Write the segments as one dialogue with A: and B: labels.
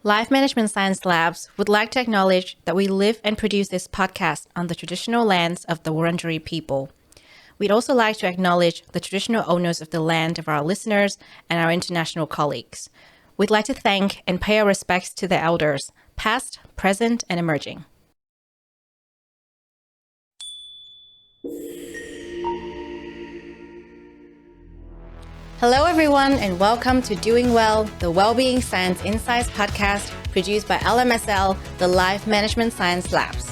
A: Life Management Science Labs would like to acknowledge that we live and produce this podcast on the traditional lands of the Wurundjeri people. We'd also like to acknowledge the traditional owners of the land of our listeners and our international colleagues. We'd like to thank and pay our respects to the elders, past, present, and emerging. Hello, everyone, and welcome to Doing Well, the Wellbeing Science Insights Podcast produced by LMSL, the Life Management Science Labs.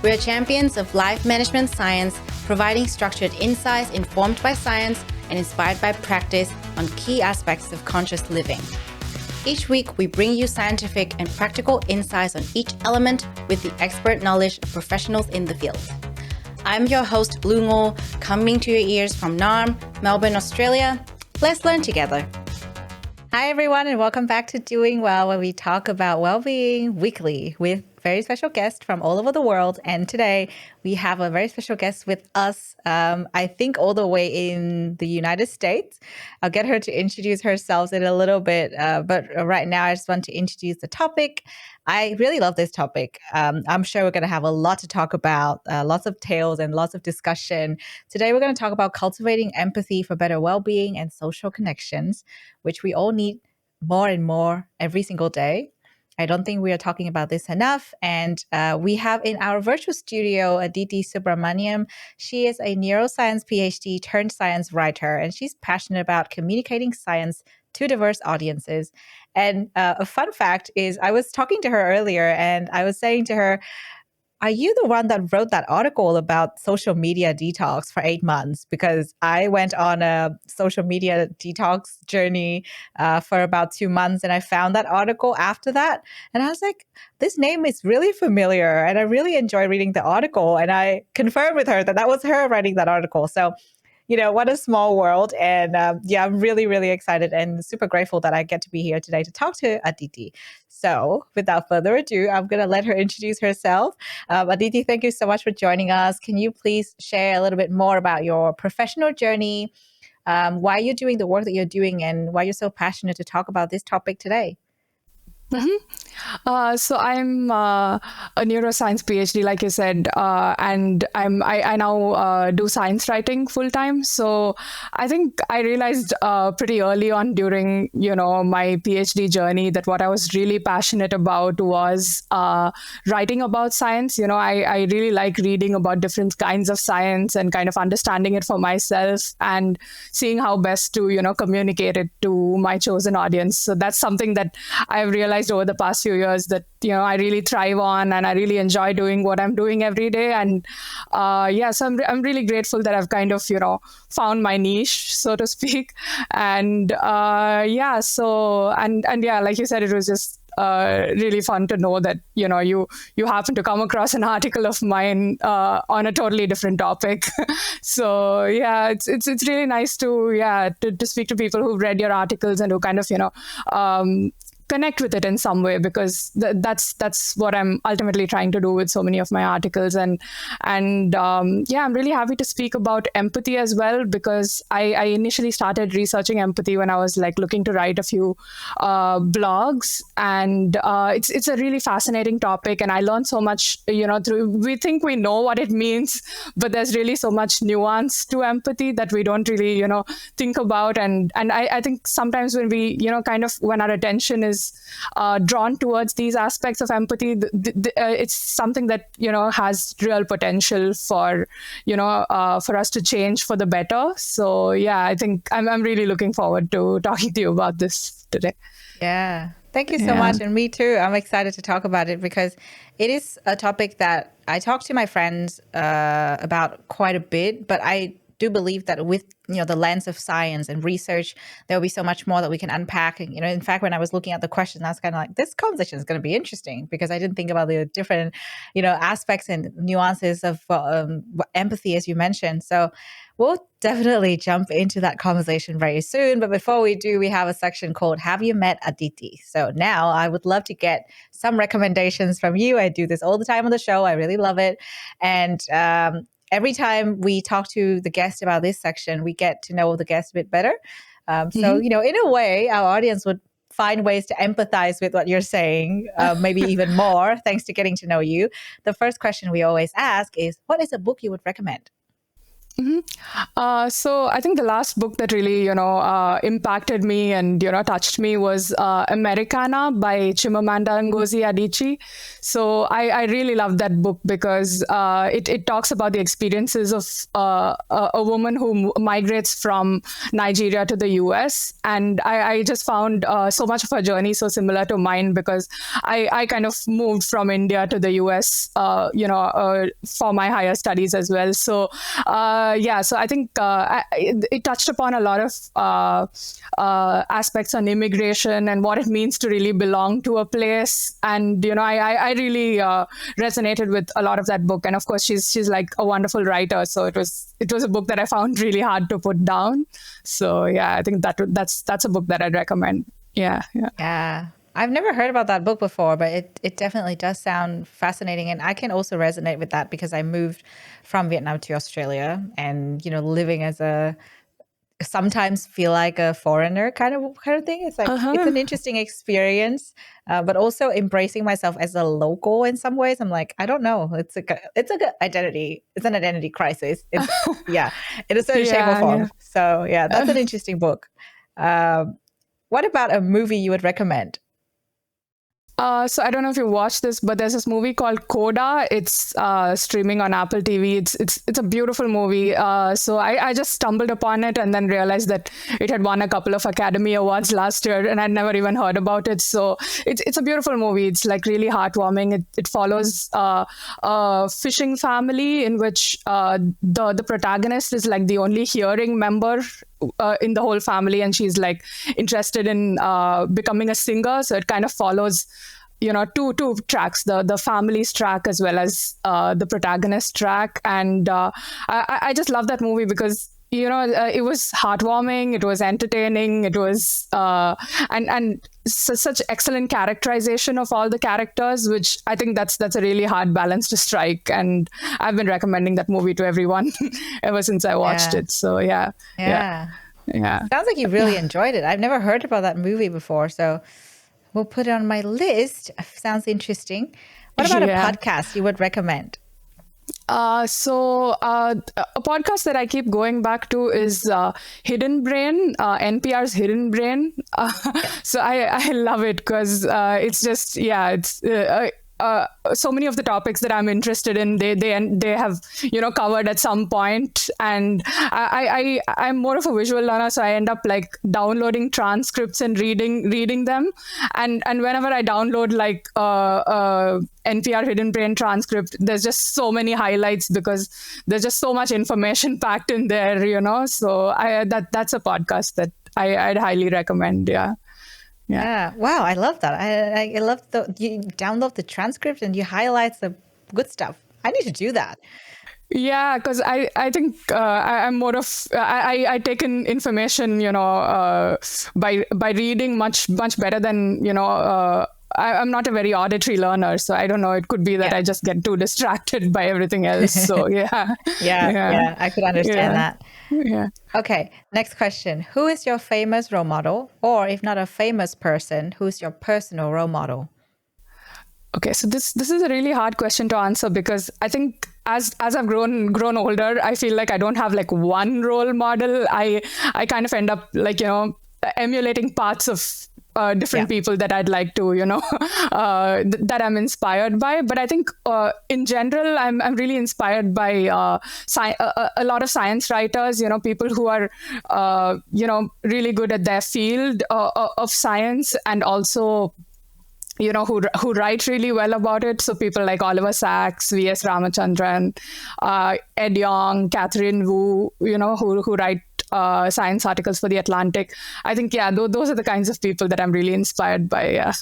A: We are champions of life management science, providing structured insights informed by science and inspired by practice on key aspects of conscious living. Each week, we bring you scientific and practical insights on each element with the expert knowledge of professionals in the field. I'm your host, Lu Ngo, coming to your ears from Naarm, Melbourne, Australia. Let's learn together. Hi, everyone, and welcome back to Doing Well, where we talk about well-being weekly with very special guests from all over the world. And today we have a very special guest with us, I think all the way in the United States. I'll get her to introduce herself in a little bit, but right now I just want to introduce the topic. I really love this topic. I'm sure we're going to have a lot to talk about, lots of tales and lots of discussion. Today, we're going to talk about cultivating empathy for better well-being and social connections, which we all need more and more every single day. I don't think we are talking about this enough. And we have in our virtual studio, Aditi Subramaniam. She is a neuroscience Ph.D. turned science writer, and she's passionate about communicating science to diverse audiences. And a fun fact is I was talking to her earlier and I was saying to her, are you the one that wrote that article about social media detox for 8 months? Because I went on a social media detox journey for about 2 months and I found that article after that. And I was like, this name is really familiar. And I really enjoy reading the article. And I confirmed with her that that was her writing that article. So what a small world. And I'm really, really excited and super grateful that I get to be here today to talk to Aditi. So without further ado, I'm going to let her introduce herself. Aditi, thank you so much for joining us. Can you please share a little bit more about your professional journey, why you're doing the work that you're doing, and why you're so passionate to talk about this topic today?
B: So I'm a neuroscience PhD, like you said, and I now do science writing full time. So I think I realized pretty early on during my PhD journey that what I was really passionate about was writing about science. I really like reading about different kinds of science and kind of understanding it for myself and seeing how best to communicate it to my chosen audience. So that's something that I've realized over the past few years that I really thrive on, and I really enjoy doing what I'm doing every day. And so I'm really grateful that I've kind of found my niche, so to speak. And like you said, it was just really fun to know that you happen to come across an article of mine on a totally different topic. So it's really nice to speak to people who've read your articles and who kind of connect with it in some way, because that's what I'm ultimately trying to do with so many of my articles. And I'm really happy to speak about empathy as well, because I initially started researching empathy when I was looking to write a few blogs, and it's a really fascinating topic, and I learned so much we think we know what it means, but there's really so much nuance to empathy that we don't really think about. And I think sometimes when we when our attention is drawn towards these aspects of empathy, it's something that has real potential for for us to change for the better. So I think I'm really looking forward to talking to you about this today.
A: Yeah, thank you so much. And me too. I'm excited to talk about it because it is a topic that I talk to my friends about quite a bit, but I do believe that with the lens of science and research, there will be so much more that we can unpack. And, in fact, when I was looking at the questions, I was kind of like, this conversation is going to be interesting, because I didn't think about the different, aspects and nuances of empathy, as you mentioned. So we'll definitely jump into that conversation very soon. But before we do, we have a section called Have You Met Aditi? So now I would love to get some recommendations from you. I do this all the time on the show. I really love it. And every time we talk to the guest about this section, we get to know the guest a bit better. So, in a way, our audience would find ways to empathize with what you're saying, maybe even more, thanks to getting to know you. The first question we always ask is, what is a book you would recommend?
B: So I think the last book that really, impacted me and, touched me was Americana by Chimamanda Ngozi Adichie. So I really love that book because it talks about the experiences of a woman who migrates from Nigeria to the US. And I just found so much of her journey so similar to mine because I kind of moved from India to the US, for my higher studies as well. So, so I think it touched upon a lot of aspects on immigration and what it means to really belong to a place. And, I really resonated with a lot of that book. And of course, she's like a wonderful writer. So it was a book that I found really hard to put down. So, I think that's a book that I'd recommend. Yeah.
A: I've never heard about that book before, but it definitely does sound fascinating. And I can also resonate with that because I moved from Vietnam to Australia and, living as sometimes feel like a foreigner kind of thing. It's like, it's an interesting experience, but also embracing myself as a local in some ways. I'm like, I don't know. It's an identity crisis. It's, in a certain shape or form. Yeah. So that's an interesting book. What about a movie you would recommend?
B: So I don't know if you watched this, but there's this movie called Coda. It's streaming on Apple TV. It's a beautiful movie. So I just stumbled upon it and then realized that it had won a couple of Academy Awards last year, and I'd never even heard about it. So it's a beautiful movie. It's like really heartwarming. It follows a fishing family in which the protagonist is like the only hearing member in the whole family, and she's like interested in becoming a singer. So it kind of follows two tracks, the family's track as well as the protagonist track. And I just love that movie because it was heartwarming, it was entertaining, it was and such excellent characterization of all the characters, which I think that's a really hard balance to strike. And I've been recommending that movie to everyone ever since I watched it. So yeah.
A: Sounds like you really enjoyed it. I've never heard about that movie before, so we'll put it on my list. Sounds interesting. What about a podcast you would recommend?
B: So a podcast that I keep going back to is Hidden Brain, NPR's Hidden Brain. So I love it because it's just, so many of the topics that I'm interested in, they have covered at some point. And I'm more of a visual learner, so I end up like downloading transcripts and reading them. And whenever I download like NPR Hidden Brain transcript, there's just so many highlights because there's just so much information packed in there. So that's a podcast that I'd highly recommend.
A: Yeah. Wow. I love that. I love you download the transcript and you highlight the good stuff. I need to do that.
B: Yeah, because I think I'm more of I take in information by reading much better than I'm not a very auditory learner, so I don't know. It could be that I just get too distracted by everything else. So
A: yeah, I could understand that.
B: Yeah.
A: Okay, next question. Who is your famous role model? Or if not a famous person, who's your personal role model?
B: Okay, so this is a really hard question to answer because I think as I've grown older, I feel like I don't have like one role model. I kind of end up like, emulating parts of different people that I'd like to, that I'm inspired by. But I think in general, I'm really inspired by a lot of science writers, people who are, really good at their field of science, and also who write really well about it. So people like Oliver Sacks, V.S. Ramachandran, Ed Yong, Catherine Wu, who write science articles for The Atlantic. I think, those are the kinds of people that I'm really inspired by.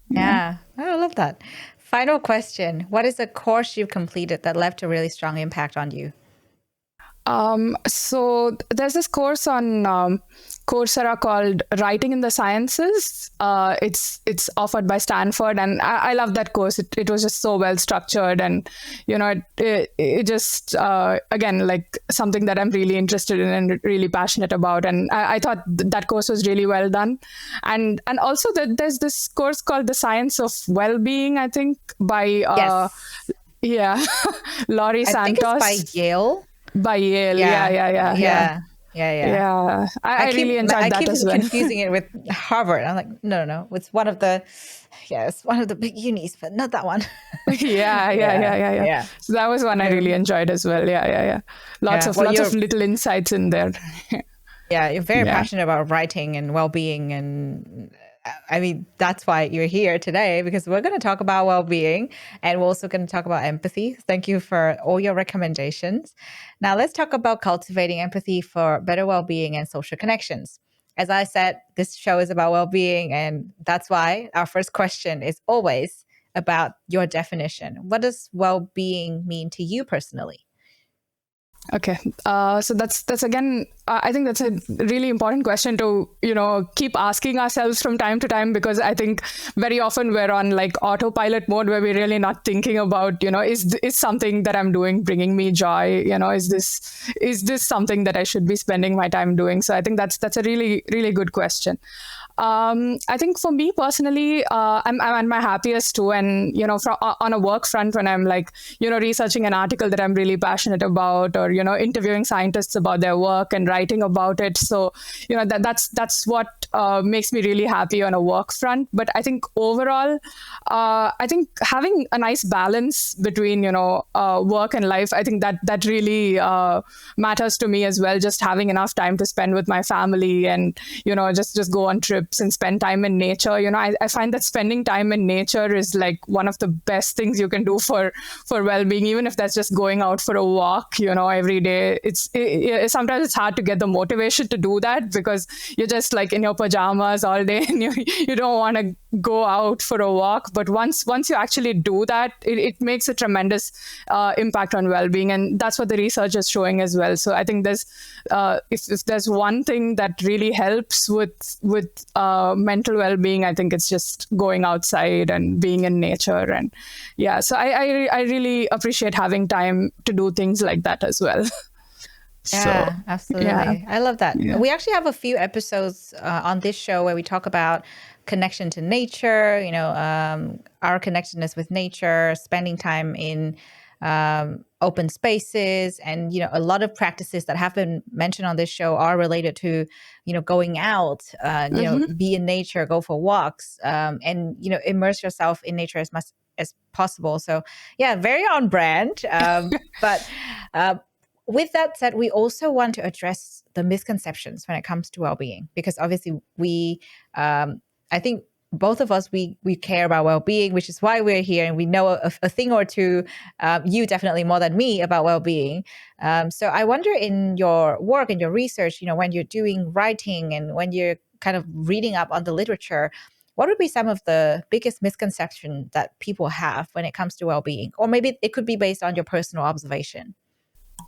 A: Yeah, I love that. Final question. What is a course you've completed that left a really strong impact on you?
B: So there's this course on Coursera called Writing in the Sciences. It's offered by Stanford, and I love that course. It was just so well structured, and it just again, like something that I'm really interested in and really passionate about. And I thought that course was really well done. And also that there's this course called The Science of Wellbeing, I think, by
A: Yes.
B: yeah, Laurie
A: I think
B: Santos.
A: it's by Yale.
B: By Yale,
A: Yeah.
B: yeah. I really enjoyed that as well.
A: Confusing it with Harvard. I'm like, no. It's one of the big unis, but not that one.
B: Yeah. So that was one I really enjoyed as well. Yeah. Lots of little insights in there.
A: Yeah, you're very passionate about writing and well-being, and I mean, that's why you're here today, because we're going to talk about well-being, and we're also going to talk about empathy. Thank you for all your recommendations. Now, let's talk about cultivating empathy for better well-being and social connections. As I said, this show is about well-being, and that's why our first question is always about your definition. What does well-being mean to you personally?
B: Okay. So that's again, I think that's a really important question to, keep asking ourselves from time to time, because I think very often we're on like autopilot mode where we're really not thinking about, is something that I'm doing bringing me joy? Is this something that I should be spending my time doing? So I think that's a really, really good question. I think for me personally, I'm at my happiest too. And, on a work front, when I'm like, researching an article that I'm really passionate about, or, interviewing scientists about their work and writing about it. So, that's what makes me really happy on a work front. But I think overall, I think having a nice balance between, work and life, I think that really matters to me as well. Just having enough time to spend with my family and, just go on trips and spend time in nature. I find that spending time in nature is like one of the best things you can do for well-being, even if that's just going out for a walk, every day. Sometimes it's hard to get the motivation to do that because you're just like in your pajamas all day and you don't want to go out for a walk. But once you actually do that, it makes a tremendous impact on well-being, and that's what the research is showing as well. So I think there's if there's one thing that really helps with mental well-being, I think it's just going outside and being in nature. And so I really appreciate having time to do things like that as well.
A: Yeah, absolutely. I love that. We actually have a few episodes on this show where we talk about connection to nature, our connectedness with nature, spending time in open spaces, and a lot of practices that have been mentioned on this show are related to going out, be in nature, go for walks, and immerse yourself in nature as much as possible. So very on brand. But with that said, we also want to address the misconceptions when it comes to well-being, because obviously I think both of us, we care about well-being, which is why we're here, and we know a thing or two, you definitely more than me, about well-being. So I wonder, in your work and your research, when you're doing writing and when you're kind of reading up on the literature, what would be some of the biggest misconceptions that people have when it comes to well-being? Or maybe it could be based on your personal observation.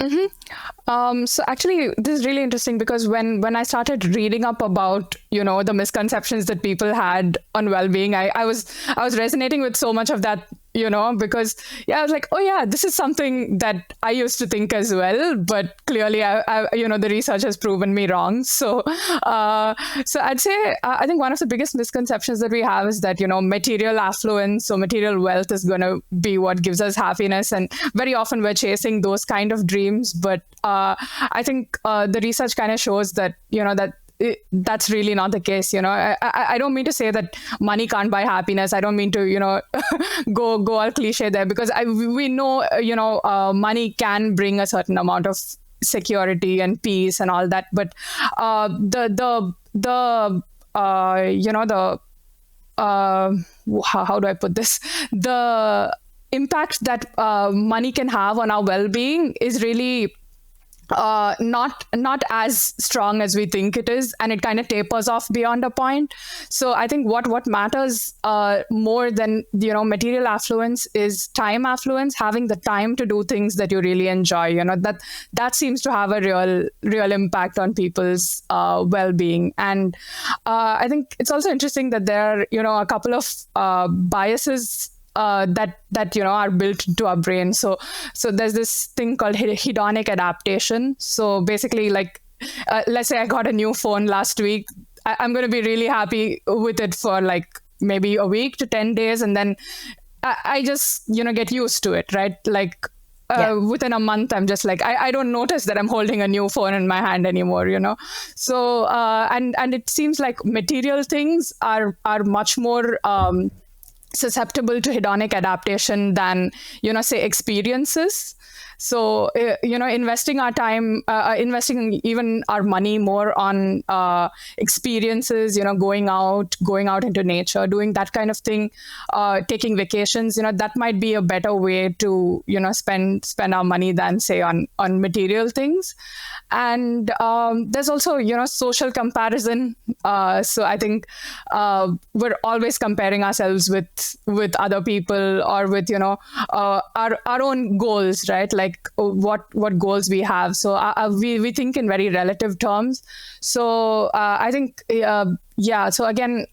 B: So actually, this is really interesting, because when I started reading up about, the misconceptions that people had on well-being, I was resonating with so much of that, because I was like, oh yeah, this is something that I used to think as well, but clearly the research has proven me wrong. So I'd say I think one of the biggest misconceptions that we have is that material affluence or material wealth is going to be what gives us happiness, and very often we're chasing those kind of dreams. But I think the research kind of shows that that's really not the case. I don't mean to say that money can't buy happiness. I don't mean to go all cliche there, because we know money can bring a certain amount of security and peace and all that, but how do I put this? The impact that money can have on our well-being is really not as strong as we think it is, and it kind of tapers off beyond a point. So I think what matters more than material affluence is time affluence, having the time to do things that you really enjoy. That seems to have a real impact on people's well-being. And I think it's also interesting that there are a couple of biases that are built into our brain. So there's this thing called hedonic adaptation. So basically, like let's say I got a new phone last week. I'm going to be really happy with it for like maybe a week to 10 days, and then I just get used to it, right? Like within a month, I'm just like I don't notice that I'm holding a new phone in my hand anymore. So and it seems like material things are much more susceptible to hedonic adaptation than say experiences. So investing our time, investing even our money more on experiences, going out into nature, doing that kind of thing, taking vacations, that might be a better way to spend our money than say on material things. And there's also social comparison. So I think we're always comparing ourselves with other people, or with our own goals, right? Like what goals we have. So we think in very relative terms. So I think so again,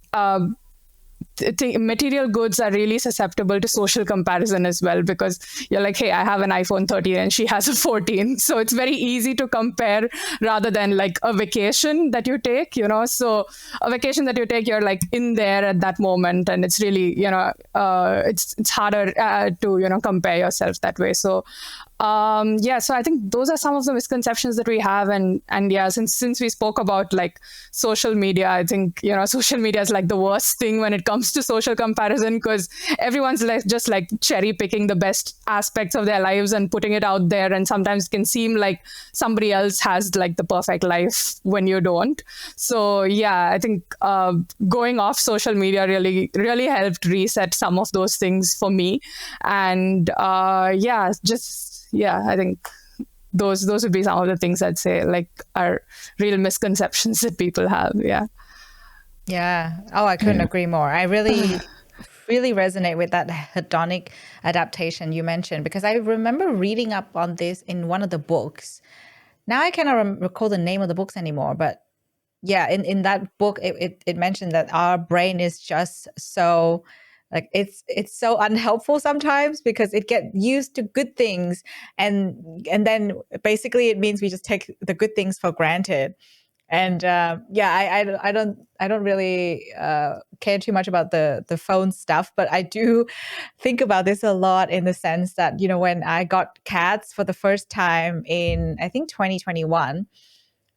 B: material goods are really susceptible to social comparison as well, because you're like, hey, I have an iPhone 13 and she has a 14. So it's very easy to compare, rather than like a vacation that you take, So a vacation that you take, you're like in there at that moment, and it's really, it's harder to, compare yourself that way. So so I think those are some of the misconceptions that we have. And yeah, since we spoke about like social media, I think, social media is like the worst thing when it comes to social comparison, because everyone's like just like cherry picking the best aspects of their lives and putting it out there. And sometimes it can seem like somebody else has like the perfect life when you don't. So yeah, I think going off social media really helped reset some of those things for me. And I think those would be some of the things I'd say like are real misconceptions that people have. Yeah.
A: Yeah. Oh, I couldn't agree more. I really resonate with that hedonic adaptation you mentioned, because I remember reading up on this in one of the books. Now I cannot recall the name of the books anymore, but yeah, in that book, it mentioned that our brain is just so like it's so unhelpful sometimes, because it gets used to good things, and then basically it means we just take the good things for granted. And I don't really care too much about the phone stuff, but I do think about this a lot, in the sense that when I got cats for the first time in I think 2021.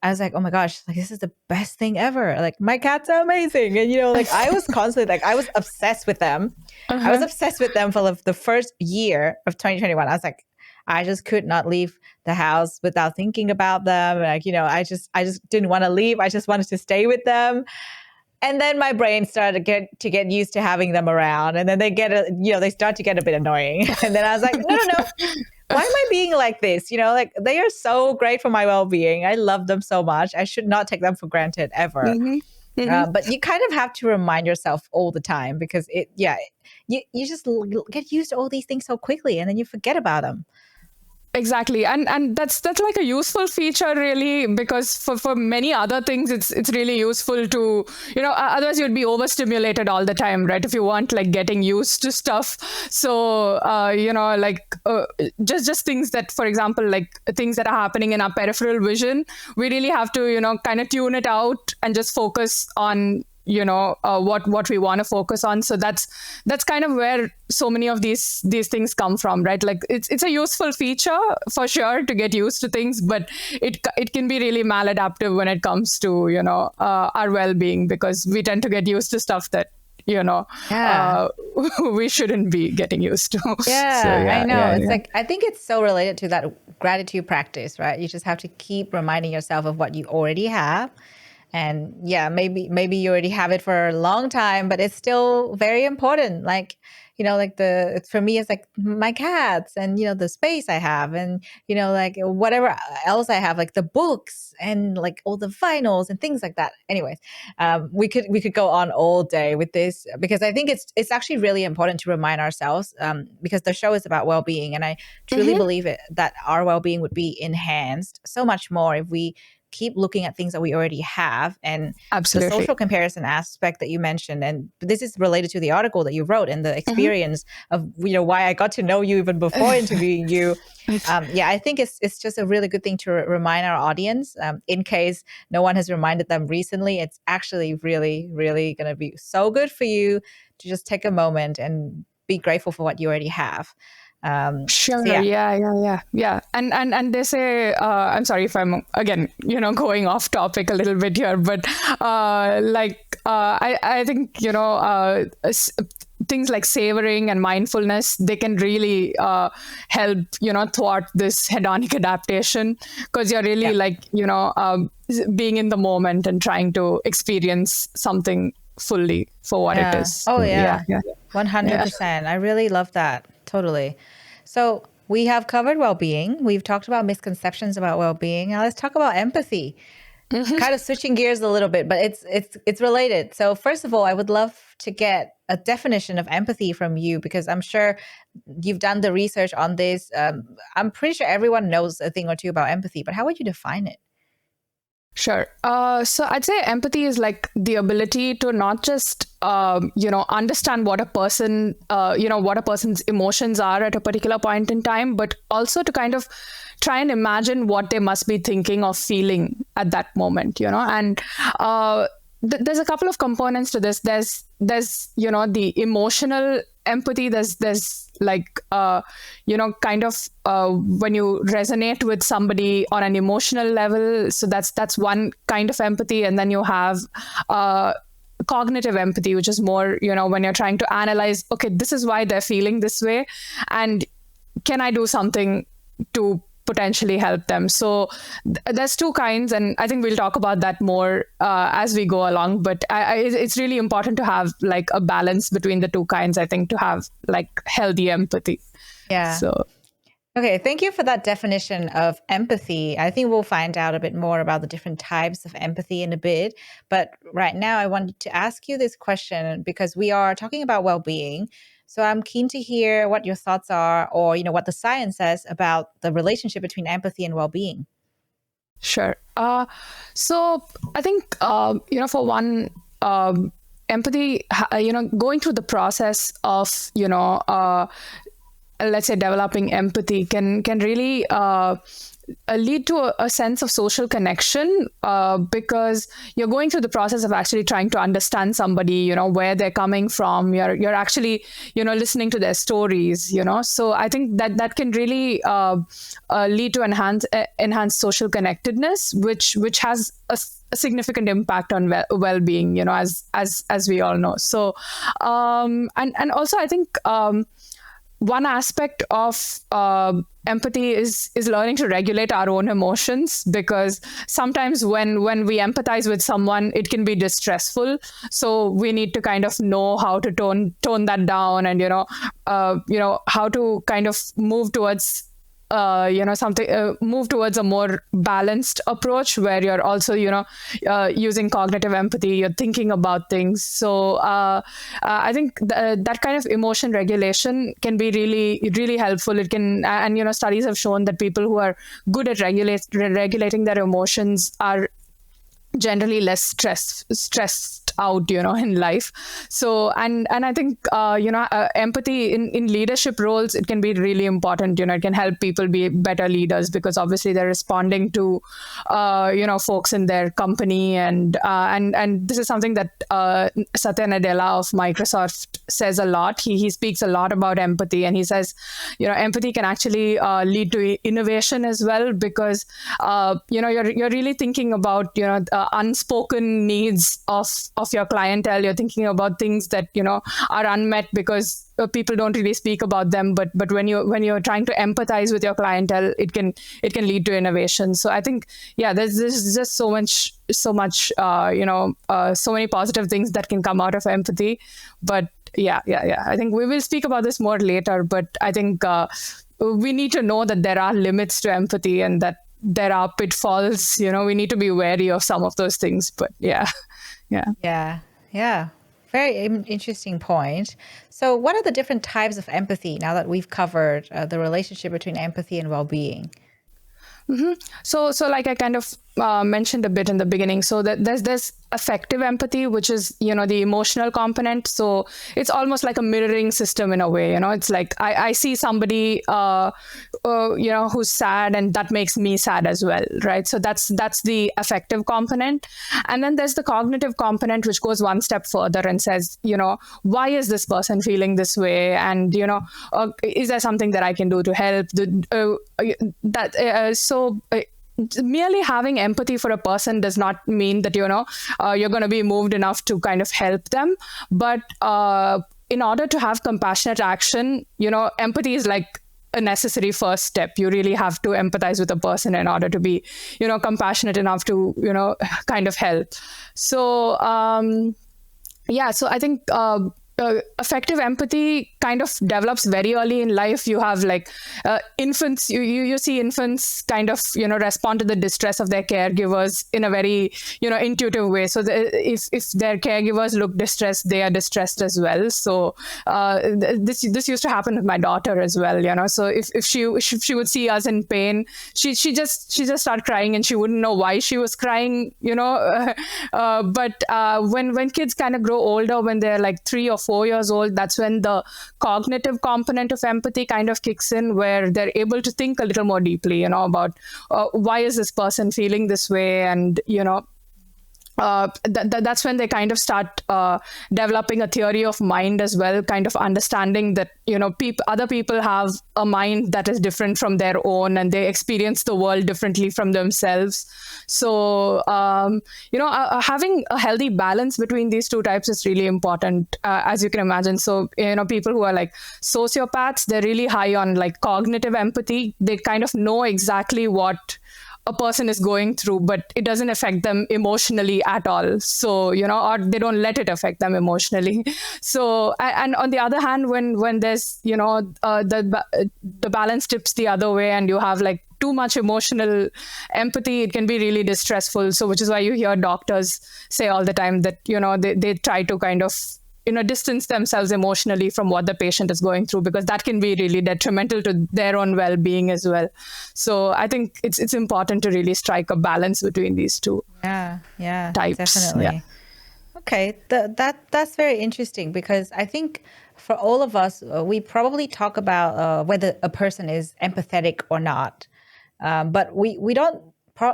A: I was like, oh my gosh, like this is the best thing ever. Like my cats are amazing. And, like I was constantly like, I was obsessed with them. I was obsessed with them for the first year of 2021. I was like, I just could not leave the house without thinking about them. Like, I just didn't want to leave. I just wanted to stay with them. And then my brain started to get used to having them around. And then they start to get a bit annoying. And then I was like, no. Why am I being like this? Like they are so great for my well-being. I love them so much. I should not take them for granted ever. Mm-hmm. Mm-hmm. But you kind of have to remind yourself all the time, because you just get used to all these things so quickly, and then you forget about them.
B: Exactly. And that's like a useful feature, really, because for many other things, it's really useful to, otherwise you'd be overstimulated all the time, right? If you want like getting used to stuff. So, just things that, for example, like things that are happening in our peripheral vision, we really have to, kind of tune it out and just focus on what we want to focus on. So that's kind of where so many of these things come from, right? Like it's a useful feature for sure to get used to things, but it can be really maladaptive when it comes to our well-being, because we tend to get used to stuff that we shouldn't be getting used to.
A: Yeah, so, I know. It's like, I think it's so related to that gratitude practice, right? You just have to keep reminding yourself of what you already have. And yeah, maybe you already have it for a long time, but it's still very important. Like, like for me, it's like my cats and, the space I have and, like whatever else I have, like the books and like all the vinyls and things like that. Anyways, we could go on all day with this because I think it's actually really important to remind ourselves because the show is about well-being. And I truly believe that our well-being would be enhanced so much more if we keep looking at things that we already have and
B: Absolutely.
A: the social comparison aspect that you mentioned. And this is related to the article that you wrote and the experience of, why I got to know you even before interviewing you. I think it's just a really good thing to remind our audience in case no one has reminded them recently. It's actually really, really going to be so good for you to just take a moment and be grateful for what you already have.
B: Sure. So yeah. And they say, I'm sorry if I'm again, going off topic a little bit here, but I think, things like savoring and mindfulness, they can really help, thwart this hedonic adaptation because you're really being in the moment and trying to experience something fully for what it is.
A: Oh yeah. 100%. I really love that. Totally. So we have covered well-being. We've talked about misconceptions about well-being. Now let's talk about empathy. Kind of switching gears a little bit, but it's related. So first of all, I would love to get a definition of empathy from you because I'm sure you've done the research on this. I'm pretty sure everyone knows a thing or two about empathy, but how would you define it?
B: Sure. So I'd say empathy is like the ability to not just, understand what a person, what a person's emotions are at a particular point in time, but also to kind of try and imagine what they must be thinking or feeling at that moment, and there's a couple of components to this. There's the emotional empathy. There's like, kind of when you resonate with somebody on an emotional level. So that's one kind of empathy. And then you have cognitive empathy, which is more, when you're trying to analyze, okay, this is why they're feeling this way. And can I do something to potentially help them? So there's two kinds, and I think we'll talk about that more as we go along. But it's really important to have like a balance between the two kinds, I think, to have like healthy empathy.
A: Yeah.
B: So.
A: Okay, thank you for that definition of empathy. I think we'll find out a bit more about the different types of empathy in a bit. But right now, I wanted to ask you this question because we are talking about well-being. So I'm keen to hear what your thoughts are or, what the science says about the relationship between empathy and well-being.
B: Sure. So I think, for one, empathy, going through the process of, let's say developing empathy can really lead to a sense of social connection because you're going through the process of actually trying to understand somebody, where they're coming from. You're actually, listening to their stories, So I think that can really lead to enhanced social connectedness, which has a significant impact on well-being, as we all know. So and also I think one aspect of empathy is learning to regulate our own emotions, because sometimes when we empathize with someone, it can be distressful. So we need to kind of know how to tone that down, and how to kind of move towards move towards a more balanced approach where you're also, using cognitive empathy, you're thinking about things. So I think that kind of emotion regulation can be really, really helpful. It can, and, studies have shown that people who are good at regulating their emotions are generally less stressed out, in life. So, and I think, empathy in leadership roles, it can be really important. It can help people be better leaders because obviously they're responding to, folks in their company. And this is something that Satya Nadella of Microsoft says a lot. He speaks a lot about empathy, and he says, empathy can actually lead to innovation as well, because, you're really thinking about, unspoken needs of of your clientele. You're thinking about things that, are unmet because people don't really speak about them. But when you're trying to empathize with your clientele, it can lead to innovation. So I think, there's just so much, so many positive things that can come out of empathy. But yeah. I think we will speak about this more later. But I think we need to know that there are limits to empathy and that there are pitfalls. We need to be wary of some of those things. But yeah.
A: Very interesting point. So what are the different types of empathy now that we've covered the relationship between empathy and well-being?
B: Mm-hmm. So like I kind of mentioned a bit in the beginning, so that there's affective empathy, which is, the emotional component. So it's almost like a mirroring system in a way. It's like I see somebody, who's sad, and that makes me sad as well, right? So that's the affective component. And then there's the cognitive component, which goes one step further and says, why is this person feeling this way? And, is there something that I can do to help? Merely having empathy for a person does not mean that, you're going to be moved enough to kind of help them. But in order to have compassionate action, empathy is like a necessary first step. You really have to empathize with a person in order to be, compassionate enough to, kind of help. So, so I think affective empathy kind of develops very early in life. You have like infants, you see infants kind of, respond to the distress of their caregivers in a very, intuitive way. So if their caregivers look distressed, they are distressed as well. So this used to happen with my daughter as well, so if she would see us in pain, she just started crying, and she wouldn't know why she was crying, but when kids kind of grow older, when they're like 3 or 4 years old, that's when the cognitive component of empathy kind of kicks in, where they're able to think a little more deeply, about why is this person feeling this way, and that's when they kind of start developing a theory of mind as well, kind of understanding that, other people have a mind that is different from their own, and they experience the world differently from themselves. So, having a healthy balance between these two types is really important, as you can imagine. So, people who are like sociopaths, they're really high on like cognitive empathy. They kind of know exactly what a person is going through, but it doesn't affect them emotionally at all. So, or they don't let it affect them emotionally. So, and on the other hand, when there's, the balance tips the other way, and you have like too much emotional empathy, it can be really distressful. So, which is why you hear doctors say all the time that, they try to kind of, distance themselves emotionally from what the patient is going through, because that can be really detrimental to their own well-being as well. So I think it's important to really strike a balance between these two types.
A: Definitely.
B: Yeah.
A: Okay, that's very interesting, because I think for all of us, we probably talk about whether a person is empathetic or not, but we don't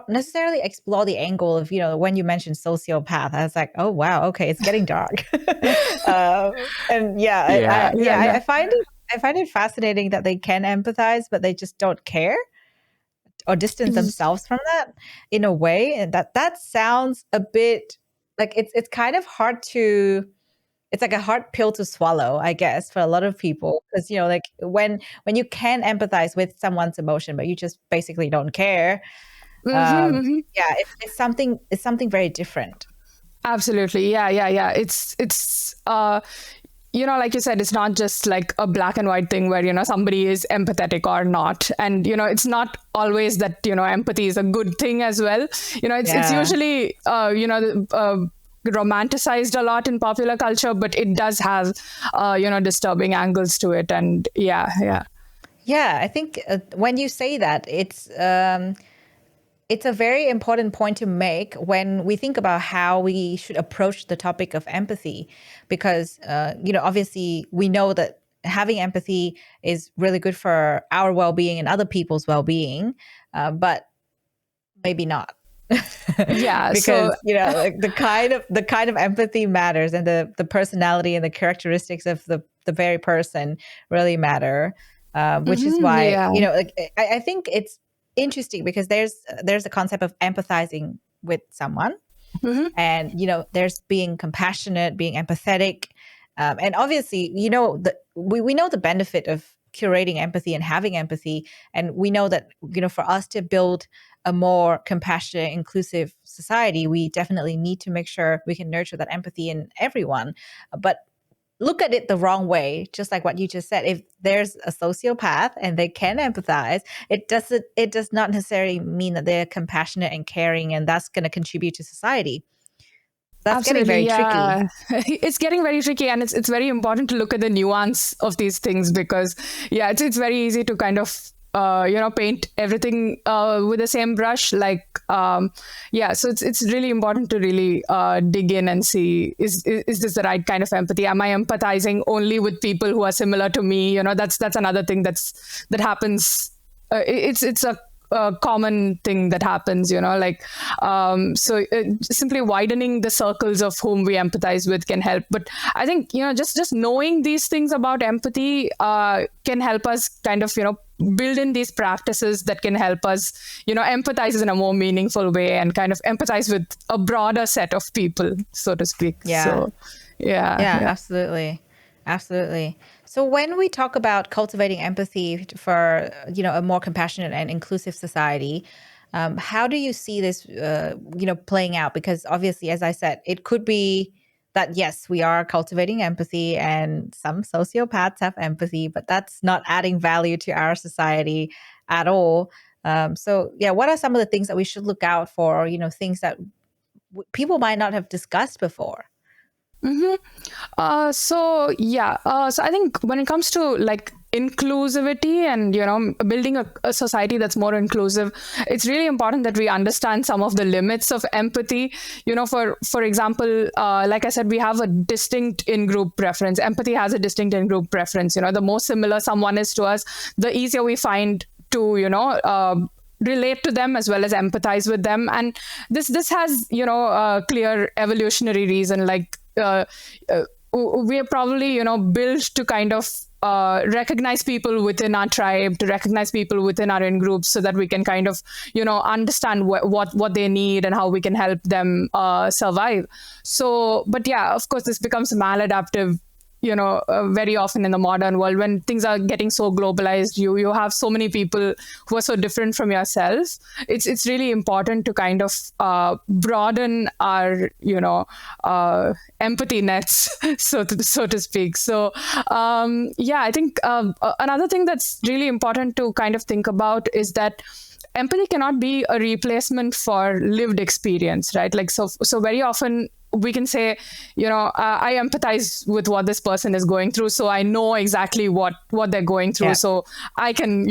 A: necessarily explore the angle of, when you mentioned sociopath, I was like, oh wow, okay, it's getting dark. And I find it fascinating that they can empathize, but they just don't care or distance themselves from that in a way, and that sounds a bit like it's kind of hard to. It's like a hard pill to swallow, I guess, for a lot of people, because like when you can empathize with someone's emotion, but you just basically don't care. It's something very different.
B: Absolutely. Yeah. It's like you said, it's not just like a black and white thing where, somebody is empathetic or not. And, it's not always that, empathy is a good thing as well. It's usually, romanticized a lot in popular culture, but it does have, disturbing angles to it. And yeah.
A: I think when you say that, it's a very important point to make when we think about how we should approach the topic of empathy, because, obviously we know that having empathy is really good for our well-being and other people's well-being, but maybe not.
B: Yeah,
A: because like the kind of empathy matters, and the personality and the characteristics of the very person really matter, which is why I think it's interesting, because there's a concept of empathizing with someone, And, there's being compassionate, being empathetic. And obviously, we know the benefit of curating empathy and having empathy. And we know that, for us to build a more compassionate, inclusive society, we definitely need to make sure we can nurture that empathy in everyone. But look at it the wrong way, just like what you just said. If there's a sociopath and they can empathize, it does not necessarily mean that they're compassionate and caring, and that's going to contribute to society. That's getting
B: Absolutely,
A: very tricky.
B: yeah. It's getting very tricky, and it's very important to look at the nuance of these things because, yeah, it's very easy to kind of paint everything with the same brush. So it's really important to really dig in and see is this the right kind of empathy? Am I empathizing only with people who are similar to me? That's another thing that happens. It's a common thing that happens, simply widening the circles of whom we empathize with can help. But I think, just knowing these things about empathy can help us kind of, build in these practices that can help us, empathize in a more meaningful way and kind of empathize with a broader set of people, so to speak.
A: Yeah.
B: So, yeah.
A: Absolutely. So when we talk about cultivating empathy for, a more compassionate and inclusive society, how do you see this, playing out? Because obviously, as I said, it could be that, yes, we are cultivating empathy and some sociopaths have empathy, but that's not adding value to our society at all. What are some of the things that we should look out for, or, things that people might not have discussed before?
B: So I think when it comes to like inclusivity and building a society that's more inclusive, it's really important that we understand some of the limits of empathy. For example, like I said, we have a distinct in-group preference. Empathy has a distinct in-group preference. The more similar someone is to us, the easier we find to relate to them as well as empathize with them. And this has a clear evolutionary reason. We are probably built to kind of recognize people within our tribe, to recognize people within our in groups, so that we can kind of understand what they need and how we can help them survive. So, but yeah, of course, this becomes maladaptive very often in the modern world when things are getting so globalized. You have so many people who are so different from yourself. It's really important to kind of broaden our empathy nets, so to speak. So I think another thing that's really important to kind of think about is that empathy cannot be a replacement for lived experience, right? So very often we can say, I empathize with what this person is going through, so I know exactly what they're going through. Yeah. So I can,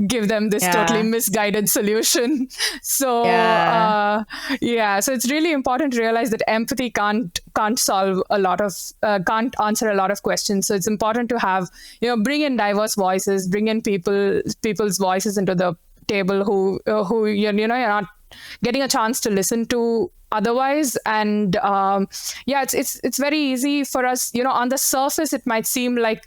B: give them this totally misguided solution. So, so it's really important to realize that empathy can't solve a lot of, can't answer a lot of questions. So it's important to have, bring in diverse voices, bring in people's voices into the table who you're not getting a chance to listen to otherwise. And it's very easy for us, on the surface it might seem like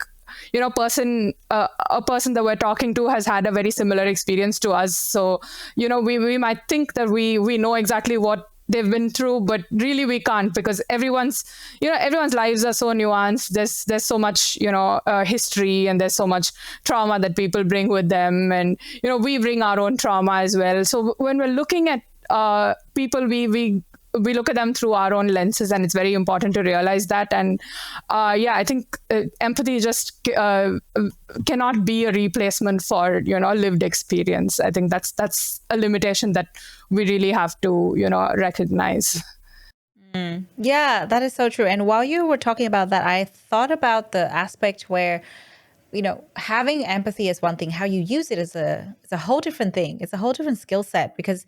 B: a person that we're talking to has had a very similar experience to us, so we might think that we know exactly what they've been through, but really we can't, because everyone's lives are so nuanced. There's so much history, and there's so much trauma that people bring with them, and we bring our own trauma as well. So when we're looking at people, we look at them through our own lenses, and it's very important to realize that. And I think empathy just cannot be a replacement for lived experience. I think that's a limitation that we really have to recognize.
A: Yeah, that is so true. And while you were talking about that, I thought about the aspect where having empathy is one thing. How you use it is a whole different thing. It's a whole different skill set, because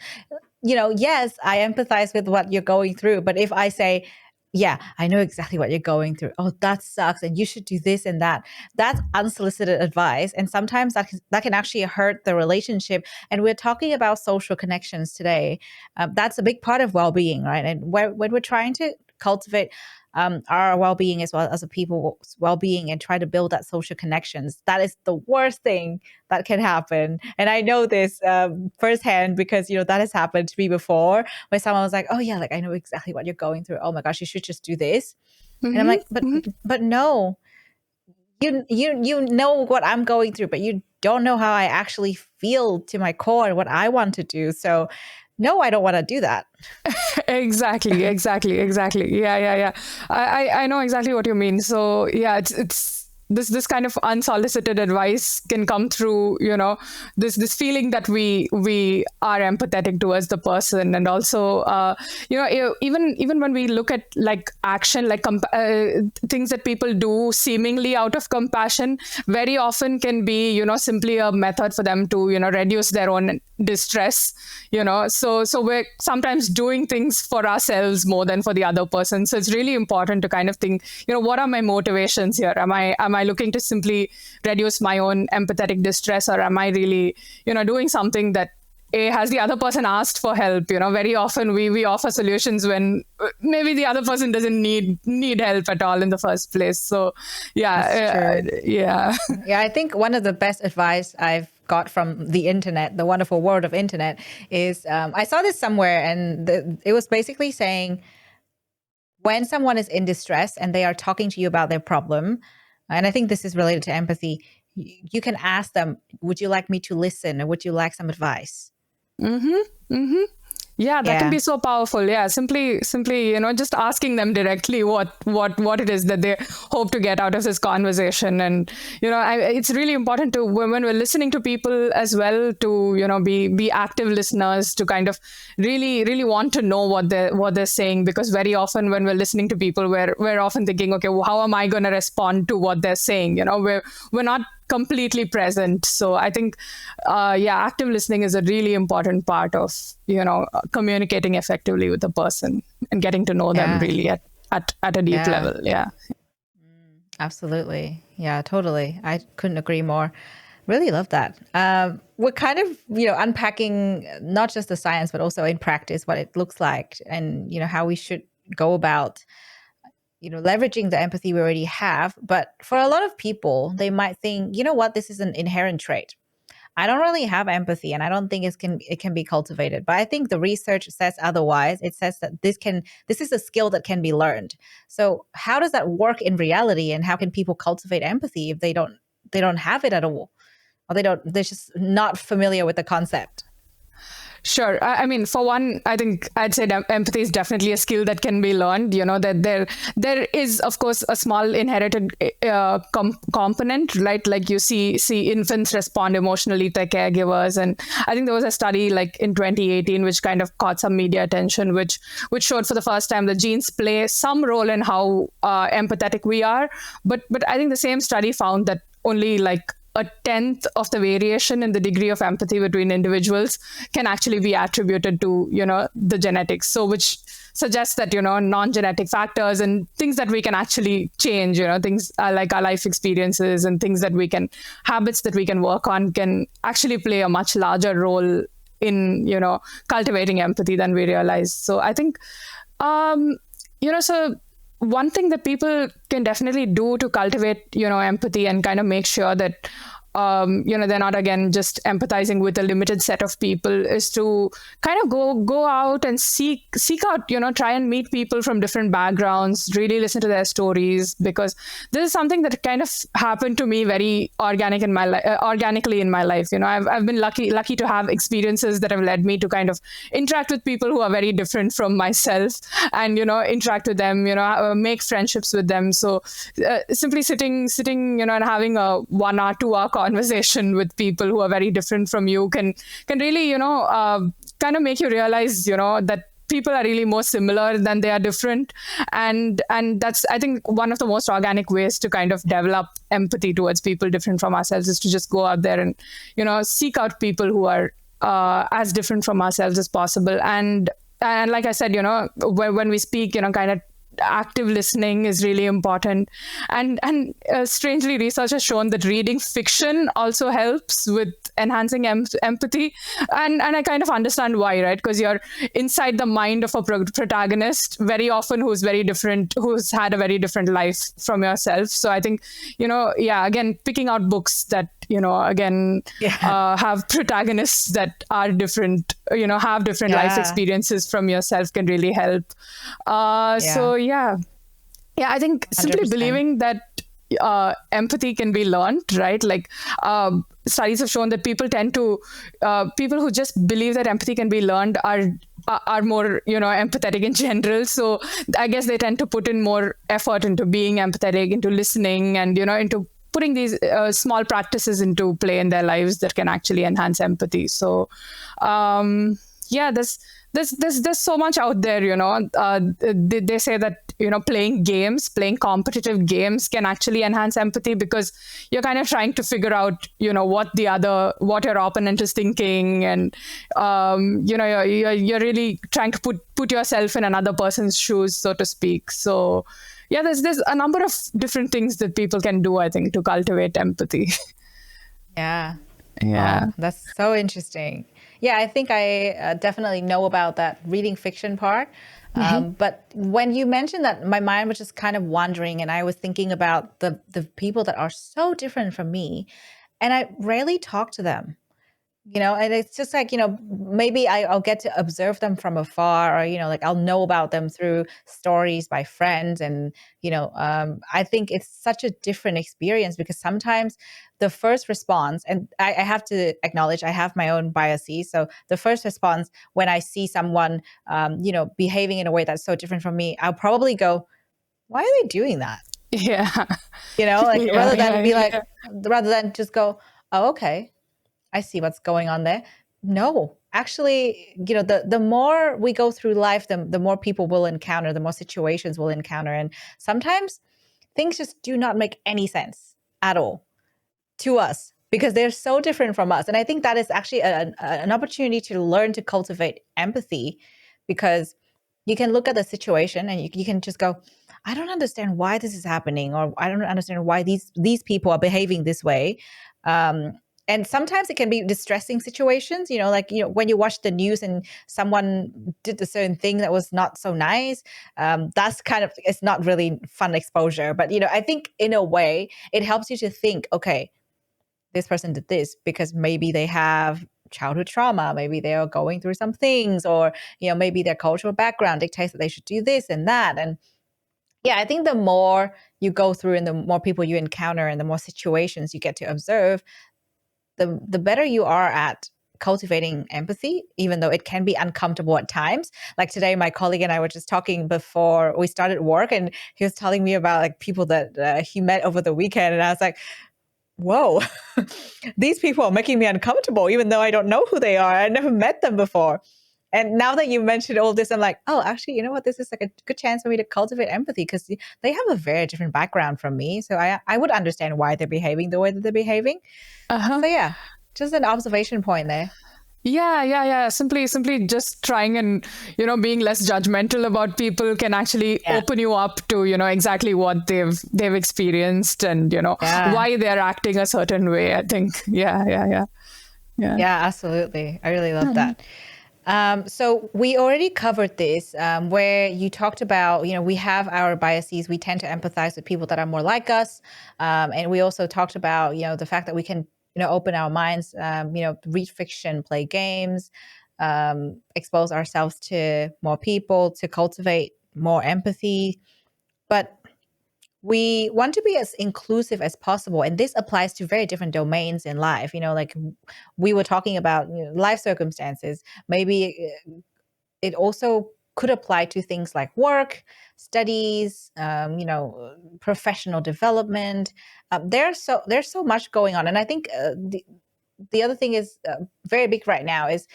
A: yes, I empathize with what you're going through. But if I say, yeah, I know exactly what you're going through. Oh, that sucks. And you should do this and that. That's unsolicited advice. And sometimes that can actually hurt the relationship. And we're talking about social connections today. That's a big part of well-being, right? And when we're trying to cultivate our well-being as well as a people's well-being and try to build that social connections, that is the worst thing that can happen. And I know this firsthand because, that has happened to me before, where someone was like, oh yeah, like I know exactly what you're going through. Oh my gosh, you should just do this. And I'm like, but no, you know what I'm going through, but you don't know how I actually feel to my core and what I want to do. So no, I don't want to do that.
B: Exactly. Yeah. I know exactly what you mean. So yeah, it's this kind of unsolicited advice can come through, this feeling that we are empathetic towards the person. And also, even when we look at like action, like things that people do seemingly out of compassion, very often can be, simply a method for them to, reduce their own distress, so we're sometimes doing things for ourselves more than for the other person. So it's really important to kind of think, what are my motivations here? Am I looking to simply reduce my own empathetic distress, or am I really, doing something that has the other person asked for help? Very often we offer solutions when maybe the other person doesn't need help at all in the first place. So yeah.
A: I think one of the best advice I've got from the internet, the wonderful world of internet, is I saw this somewhere, and it was basically saying, when someone is in distress and they are talking to you about their problem, and I think this is related to empathy, you can ask them, would you like me to listen, or would you like some advice?
B: Yeah, that can be so powerful. Yeah, simply, just asking them directly what it is that they hope to get out of this conversation. And it's really important to, when we're listening to people as well, to be active listeners, to kind of really want to know what they're saying, because very often when we're listening to people, we're often thinking, okay, well, how am I going to respond to what they're saying? We're not completely present. So I think, active listening is a really important part of, communicating effectively with the person and getting to know them really at a deep level. Yeah.
A: Absolutely. Yeah, totally. I couldn't agree more. Really love that. We're kind of, unpacking not just the science, but also in practice, what it looks like, and, how we should go about leveraging the empathy we already have. But for a lot of people, they might think, this is an inherent trait. I don't really have empathy, and I don't think it can be cultivated. But I think the research says otherwise. It says that this is a skill that can be learned. So how does that work in reality, and how can people cultivate empathy if they don't have it at all, or they're just not familiar with the concept?
B: Sure. I mean, for one, I think I'd say empathy is definitely a skill that can be learned. That there is, of course, a small inherited component, right? Like you see infants respond emotionally to their caregivers. And I think there was a study like in 2018, which kind of caught some media attention, which showed for the first time that genes play some role in how empathetic we are. But I think the same study found that only like a tenth of the variation in the degree of empathy between individuals can actually be attributed to, the genetics. So which suggests that, non-genetic factors and things that we can actually change, things like our life experiences and habits that we can work on can actually play a much larger role in, cultivating empathy than we realize. So I think, so one thing that people can definitely do to cultivate, empathy and kind of make sure that, they're not, again, just empathizing with a limited set of people, is to kind of go out and seek out, try and meet people from different backgrounds, really listen to their stories, because this is something that kind of happened to me very organically in my life. I've been lucky to have experiences that have led me to kind of interact with people who are very different from myself, and, interact with them, make friendships with them. So simply sitting, and having a 1 hour, 2 hour conversation with people who are very different from you can really, kind of make you realize, that people are really more similar than they are different. And that's, I think, one of the most organic ways to kind of develop empathy towards people different from ourselves, is to just go out there and, seek out people who are as different from ourselves as possible. And like I said, when we speak, kind of active listening is really important. And strangely, research has shown that reading fiction also helps with enhancing empathy. And I kind of understand why, right? Because you're inside the mind of a protagonist very often who's very different, who's had a very different life from yourself. So I think, again, picking out books that, have protagonists that are different, have different life experiences from yourself can really help. Yeah, I think simply
A: 100%.
B: believing that empathy can be learned, right? Like studies have shown that people who just believe that empathy can be learned are more, empathetic in general. So I guess they tend to put in more effort into being empathetic, into listening, and, into putting these small practices into play in their lives that can actually enhance empathy. So, there's so much out there, they say that, playing competitive games can actually enhance empathy, because you're kind of trying to figure out, what your opponent is thinking. And, you're really trying to put yourself in another person's shoes, so to speak. So yeah, there's a number of different things that people can do, I think, to cultivate empathy.
A: Yeah.
B: Yeah.
A: Wow, that's so interesting. Yeah, I think I definitely know about that reading fiction part. But when you mentioned that, my mind was just kind of wandering, and I was thinking about the people that are so different from me, and I rarely talk to them. And it's just like, maybe I'll get to observe them from afar, or, like I'll know about them through stories by friends. And, I think it's such a different experience, because sometimes the first response, and I have to acknowledge I have my own biases. So the first response when I see someone, behaving in a way that's so different from me, I'll probably go, why are they doing that?
B: Yeah.
A: Rather than just go, oh, okay, I see what's going on there. No, actually, the more we go through life, the more people we'll encounter, the more situations we'll encounter. And sometimes things just do not make any sense at all to us, because they're so different from us. And I think that is actually an opportunity to learn to cultivate empathy, because you can look at the situation and you can just go, I don't understand why this is happening, or I don't understand why these people are behaving this way. And sometimes it can be distressing situations, when you watch the news and someone did a certain thing that was not so nice. That's it's not really fun exposure. But, I think in a way, it helps you to think, okay, this person did this because maybe they have childhood trauma, maybe they are going through some things, or, maybe their cultural background dictates that they should do this and that. And yeah, I think the more you go through and the more people you encounter and the more situations you get to observe, the better you are at cultivating empathy, even though it can be uncomfortable at times. Like today, my colleague and I were just talking before we started work, and he was telling me about like people that he met over the weekend. And I was like, whoa, these people are making me uncomfortable, even though I don't know who they are. I never met them before. And now that you mentioned all this, I'm like, oh, actually, you know what? This is like a good chance for me to cultivate empathy, because they have a very different background from me. So I would understand why they're behaving the way that they're behaving. So yeah, just an observation point there.
B: Yeah. Simply just trying and, being less judgmental about people can actually open you up to, exactly what they've experienced and, why they're acting a certain way, I think. Yeah.
A: Yeah, absolutely. I really love that. So we already covered this, where you talked about, we have our biases. We tend to empathize with people that are more like us. And we also talked about, the fact that we can, open our minds, read fiction, play games, expose ourselves to more people, to cultivate more empathy. But we want to be as inclusive as possible. And this applies to very different domains in life. Like we were talking about, life circumstances. Maybe it also could apply to things like work, studies, professional development. There's so much going on. And I think the other thing is very big right now is,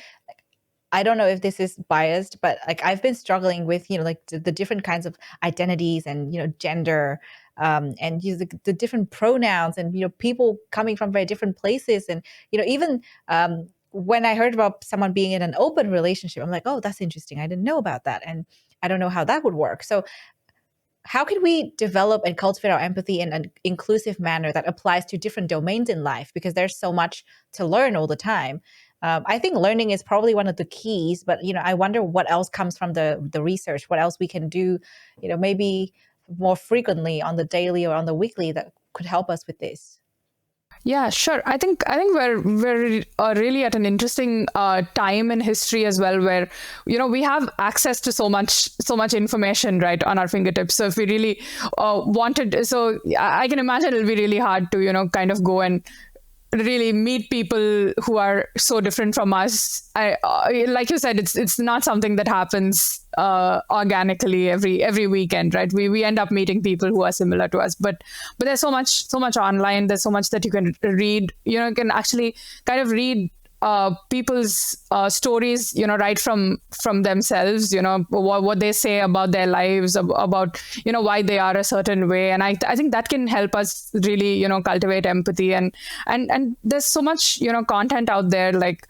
A: I don't know if this is biased, but like I've been struggling with, like the different kinds of identities and, gender, and the different pronouns, and, people coming from very different places. And, even when I heard about someone being in an open relationship, I'm like, oh, that's interesting. I didn't know about that. And I don't know how that would work. So how can we develop and cultivate our empathy in an inclusive manner that applies to different domains in life? Because there's so much to learn all the time. I think learning is probably one of the keys, but I wonder what else comes from the research, what else we can do, maybe more frequently on the daily or on the weekly that could help us with this.
B: Yeah, sure. I think we're really at an interesting time in history as well, where we have access to so much information right on our fingertips. So if we really wanted, so I can imagine it'll be really hard to kind of go and really meet people who are so different from us. Like you said, it's not something that happens organically every weekend, right? We end up meeting people who are similar to us, but there's so much online. There's so much that you can read. You can actually kind of read people's stories, right from themselves, what they say about their lives, about why they are a certain way, and I think that can help us really cultivate empathy, and there's so much content out there, like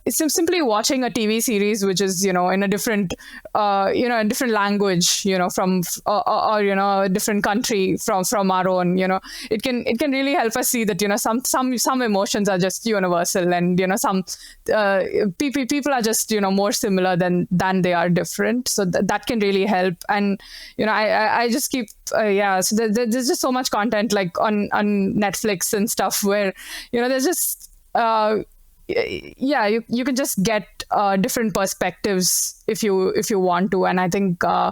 B: simply watching a TV series which is in a different a different language, from or a different country from our own, it can really help us see that some emotions are just universal, and some people are just more similar than they are different. So that can really help. And I just keep so there's just so much content like on Netflix and stuff where there's just you can just get different perspectives if you want to. And I think so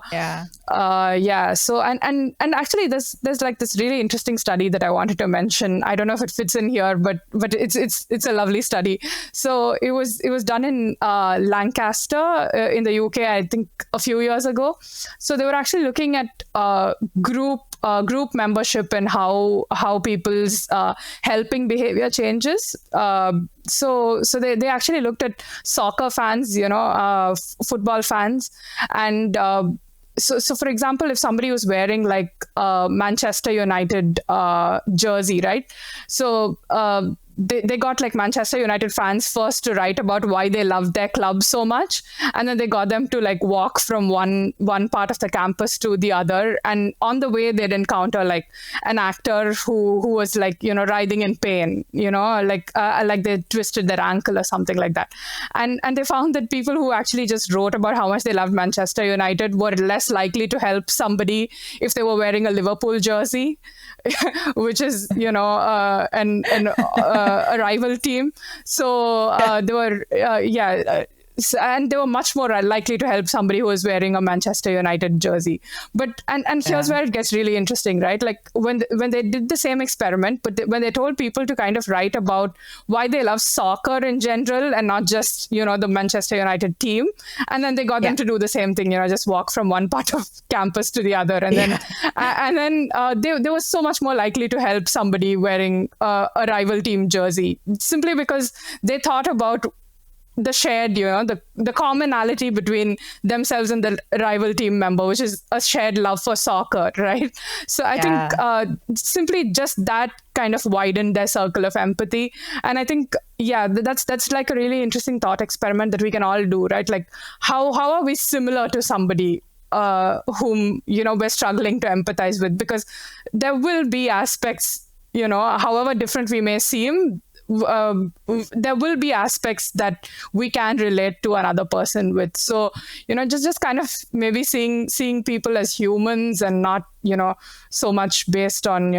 B: and actually there's like this really interesting study that I wanted to mention. I don't know if it fits in here, but it's a lovely study. So it was done in Lancaster in the UK, I think a few years ago. So they were actually looking at group membership and how people's helping behavior changes. So they actually looked at soccer fans, football fans, and so for example, if somebody was wearing like a Manchester United jersey, right? So they got like Manchester United fans first to write about why they loved their club so much, and then they got them to like walk from one part of the campus to the other, and on the way they'd encounter like an actor who was like writhing in pain, like they twisted their ankle or something like that, and they found that people who actually just wrote about how much they loved Manchester United were less likely to help somebody if they were wearing a Liverpool jersey, which is a rival team. So they were and they were much more likely to help somebody who was wearing a Manchester United jersey. But and here's where it gets really interesting, right? Like when they did the same experiment, but when they told people to kind of write about why they love soccer in general and not just the Manchester United team, and then they got them to do the same thing, just walk from one part of campus to the other, and then they were so much more likely to help somebody wearing a rival team jersey, simply because they thought about the shared, the commonality between themselves and the rival team member, which is a shared love for soccer, right? So I think simply just that kind of widened their circle of empathy. And I think, that's like a really interesting thought experiment that we can all do, right? Like how are we similar to somebody whom, we're struggling to empathize with? Because there will be aspects, however different we may seem, there will be aspects that we can relate to another person with. So just kind of maybe seeing people as humans and not so much based on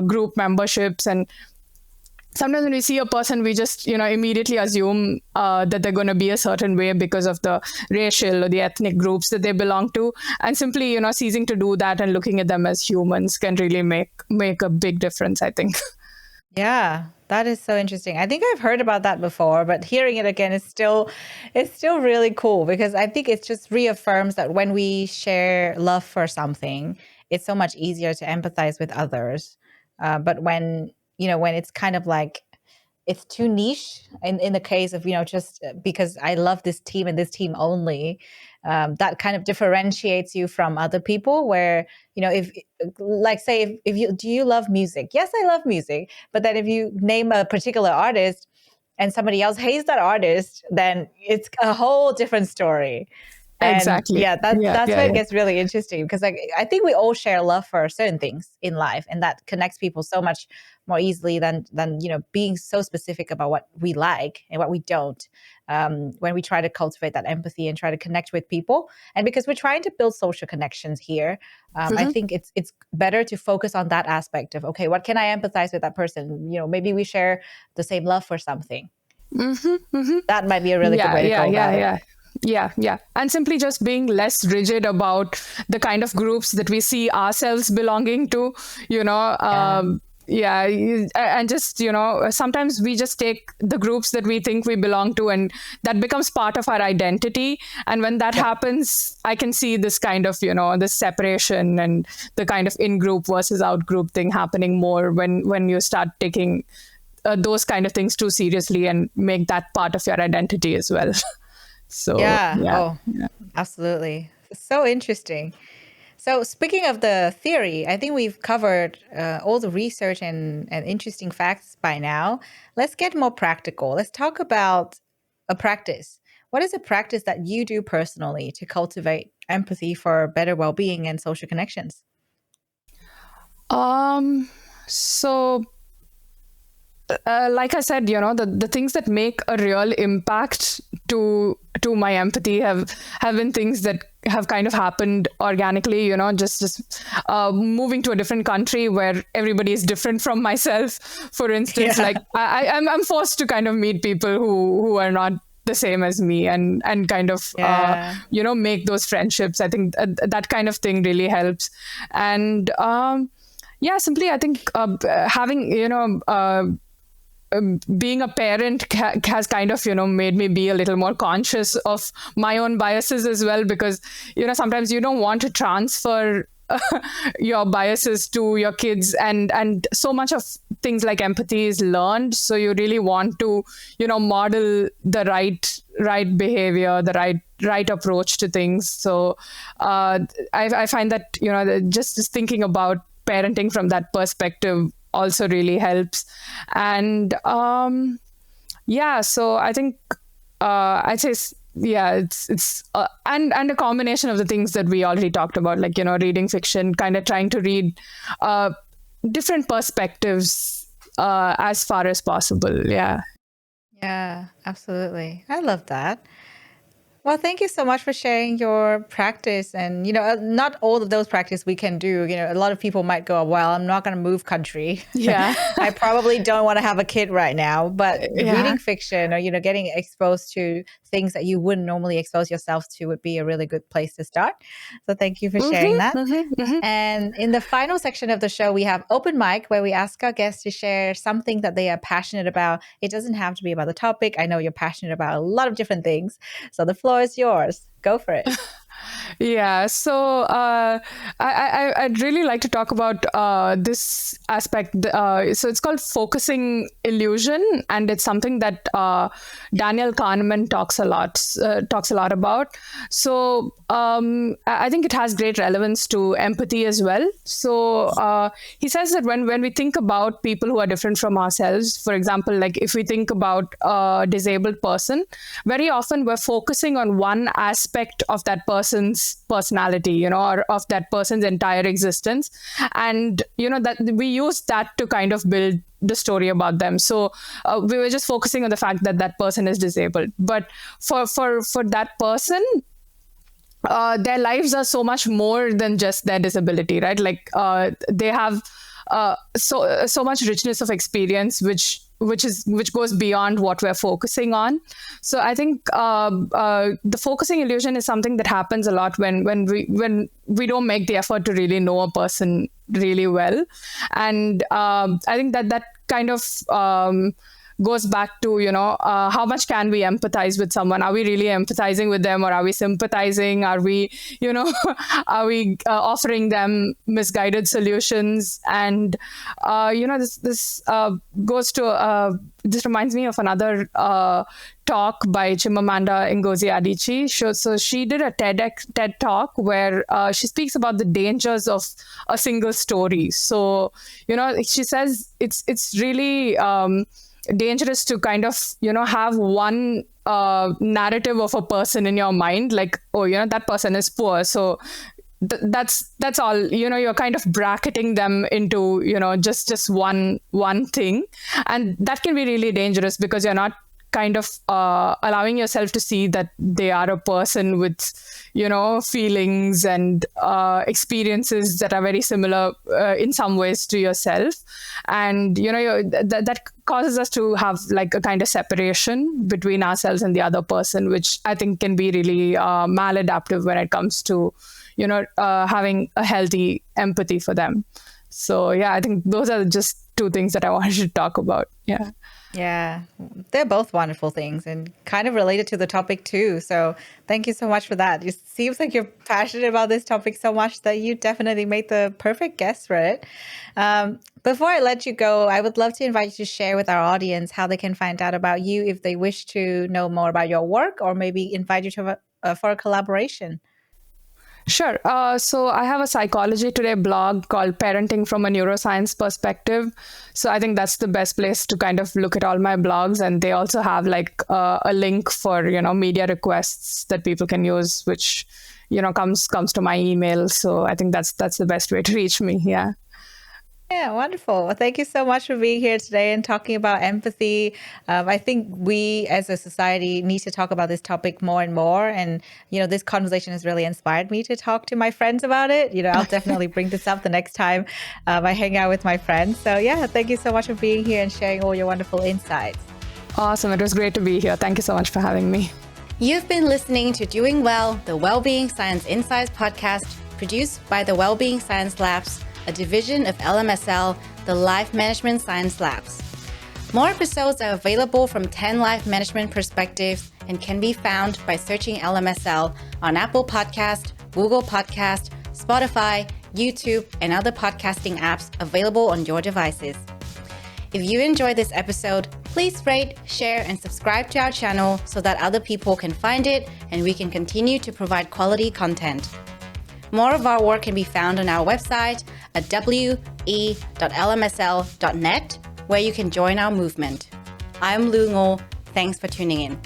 B: group memberships. And sometimes when we see a person, we just immediately assume that they're going to be a certain way because of the racial or the ethnic groups that they belong to, and simply ceasing to do that and looking at them as humans can really make a big difference, I think.
A: Yeah, that is so interesting. I think I've heard about that before, but hearing it again is still really cool, because I think it just reaffirms that when we share love for something, it's so much easier to empathize with others. But when it's kind of like it's too niche in the case of just because I love this team and this team only, that kind of differentiates you from other people. Where if like say if you do you love music? Yes, I love music. But then if you name a particular artist and somebody else hates that artist, then it's a whole different story. And
B: exactly.
A: that's where it gets really interesting, because I think we all share love for certain things in life, and that connects people so much more easily than being so specific about what we like and what we don't. When we try to cultivate that empathy and try to connect with people, and because we're trying to build social connections here, I think it's better to focus on that aspect of, okay, what can I empathize with that person? Maybe we share the same love for something. That might be a really good way to go about it.
B: Yeah. And simply just being less rigid about the kind of groups that we see ourselves belonging to, and just, sometimes we just take the groups that we think we belong to, and that becomes part of our identity. And when that happens, I can see this kind of, this separation and the kind of in-group versus out-group thing happening more when you start taking those kind of things too seriously and make that part of your identity as well. So
A: absolutely. So interesting. So speaking of the theory, I think we've covered all the research and interesting facts by now. Let's get more practical. Let's talk about a practice. What is a practice that you do personally to cultivate empathy for better well-being and social connections?
B: So like I said, the things that make a real impact to my empathy have been things that have kind of happened organically, just moving to a different country where everybody is different from myself. For instance, like I'm forced to kind of meet people who are not the same as me, and kind of make those friendships. I think that kind of thing really helps. And simply I think having being a parent has kind of made me be a little more conscious of my own biases as well, because sometimes you don't want to transfer your biases to your kids, and so much of things like empathy is learned, so you really want to model the right behavior, the right approach to things. So I find that just thinking about parenting from that perspective also really helps. And so I think I'd say it's and a combination of the things that we already talked about, like reading fiction, kind of trying to read different perspectives as far as possible. Yeah,
A: absolutely. I love that. Well, thank you so much for sharing your practice. And, not all of those practices we can do. A lot of people might go, well, I'm not going to move country.
B: Yeah.
A: I probably don't want to have a kid right now. But reading fiction or, getting exposed to things that you wouldn't normally expose yourself to would be a really good place to start. So thank you for sharing that. And in the final section of the show, we have open mic, where we ask our guests to share something that they are passionate about. It doesn't have to be about the topic. I know you're passionate about a lot of different things. So the floor is yours. Go for it.
B: Yeah, so I'd really like to talk about this aspect. So it's called focusing illusion, and it's something that Daniel Kahneman talks a lot about. So I think it has great relevance to empathy as well. So he says that when we think about people who are different from ourselves, for example, like if we think about a disabled person, very often we're focusing on one aspect of that person's personality, or of that person's entire existence. And, that we use that to kind of build the story about them. So we were just focusing on the fact that that person is disabled. But for that person, their lives are so much more than just their disability, right? Like they have so much richness of experience, which goes beyond what we're focusing on. So I think the focusing illusion is something that happens a lot when we don't make the effort to really know a person really well. And I think that kind of goes back to, how much can we empathize with someone? Are we really empathizing with them, or are we sympathizing? Are we, are we offering them misguided solutions? And, this goes to, this reminds me of another talk by Chimamanda Ngozi Adichie. So she did a TED talk where she speaks about the dangers of a single story. So, she says it's really... dangerous to kind of, have one narrative of a person in your mind, like, oh, that person is poor. So that's all, you're kind of bracketing them into, just one thing. And that can be really dangerous because you're not kind of allowing yourself to see that they are a person with, feelings and experiences that are very similar in some ways to yourself. And, that causes us to have like a kind of separation between ourselves and the other person, which I think can be really maladaptive when it comes to, having a healthy empathy for them. So, yeah, I think those are just two things that I wanted to talk about. Yeah.
A: Yeah, they're both wonderful things and kind of related to the topic too. So thank you so much for that. It seems like you're passionate about this topic so much that you definitely made the perfect guest for it. Before I let you go, I would love to invite you to share with our audience how they can find out about you if they wish to know more about your work, or maybe invite you to for a collaboration.
B: Sure. So I have a Psychology Today blog called Parenting from a Neuroscience Perspective. So I think that's the best place to kind of look at all my blogs. And they also have like a link for, media requests that people can use, which, comes to my email. So I think that's the best way to reach me. Yeah.
A: Yeah, wonderful. Well, thank you so much for being here today and talking about empathy. I think we as a society need to talk about this topic more and more. And, this conversation has really inspired me to talk to my friends about it. I'll definitely bring this up the next time I hang out with my friends. So yeah, thank you so much for being here and sharing all your wonderful insights.
B: Awesome. It was great to be here. Thank you so much for having me.
A: You've been listening to Doing Well, the Wellbeing Science Insights Podcast, produced by the Wellbeing Science Labs, a division of LMSL, the Life Management Science Labs. More episodes are available from 10 life management perspectives and can be found by searching LMSL on Apple Podcast, Google Podcast, Spotify, YouTube, and other podcasting apps available on your devices. If you enjoyed this episode, please rate, share, and subscribe to our channel so that other people can find it and we can continue to provide quality content. More of our work can be found on our website at we.lmsl.net, where you can join our movement. I'm Lu Ngo. Thanks for tuning in.